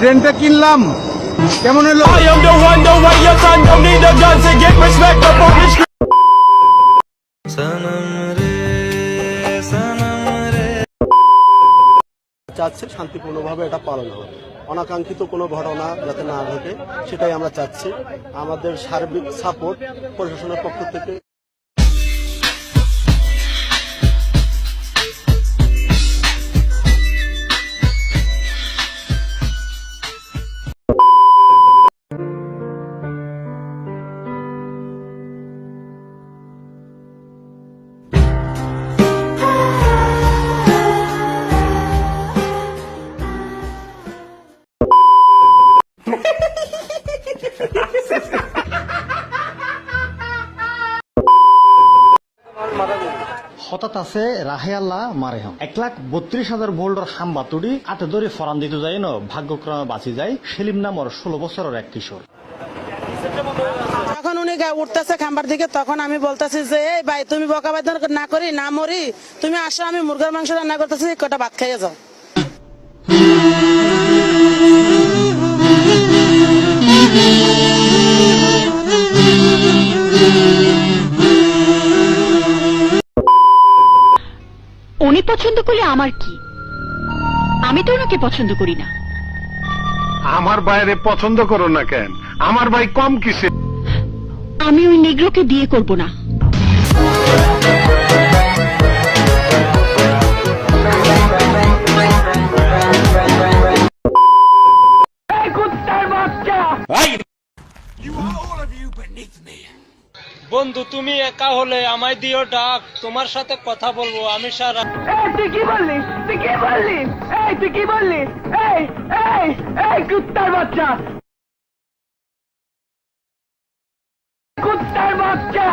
ট্রেনটা কিনলাম, কেমন হলো? চাচ্ছি শান্তিপূর্ণভাবে এটা পালন হবে, অনাকাঙ্ক্ষিত কোনো ঘটনা যাতে না ঘটে সেটাই আমরা চাচ্ছি। আমাদের সার্বিক সাপোর্ট প্রশাসনের পক্ষ থেকে। হঠাৎ আছে রাহে আল্লাহ মারে 1,32,000 ভোল্টর হাম্বা তুড়ি আটে ধরে ফরান দিতে যাই ন ভাগ্যক্রমে বাঁচি যায় সেলিম নামর 16 বছরের এক কিশোর। যখন উনি উঠতেছে খাম্বার দিকে তখন আমি বলতেছি যে এই ভাই তুমি বকাবাদ না করি না মরি, তুমি আসো আমি মুরগার মাংস রান্না করতেছি, কটা ভাত খাইয়ে যাও। উনি পছন্দ করলে আমার কি, আমি তো ওনাকে পছন্দ করি না। আমার বাইরে পছন্দ করো না কেন? আমার ভাই কম কিসে? আমি ওই নেগ্রোকে বিয়ে করব না। বন্ধু তুমি একা হলে আমায় দিও ডাক, তোমার সাথে কথা বলবো আমি সারা। তুই কি বললি? তুই কি বললি? তুই কি বললি? এই কুত্তার বাচ্চা, কুত্তার বাচ্চা।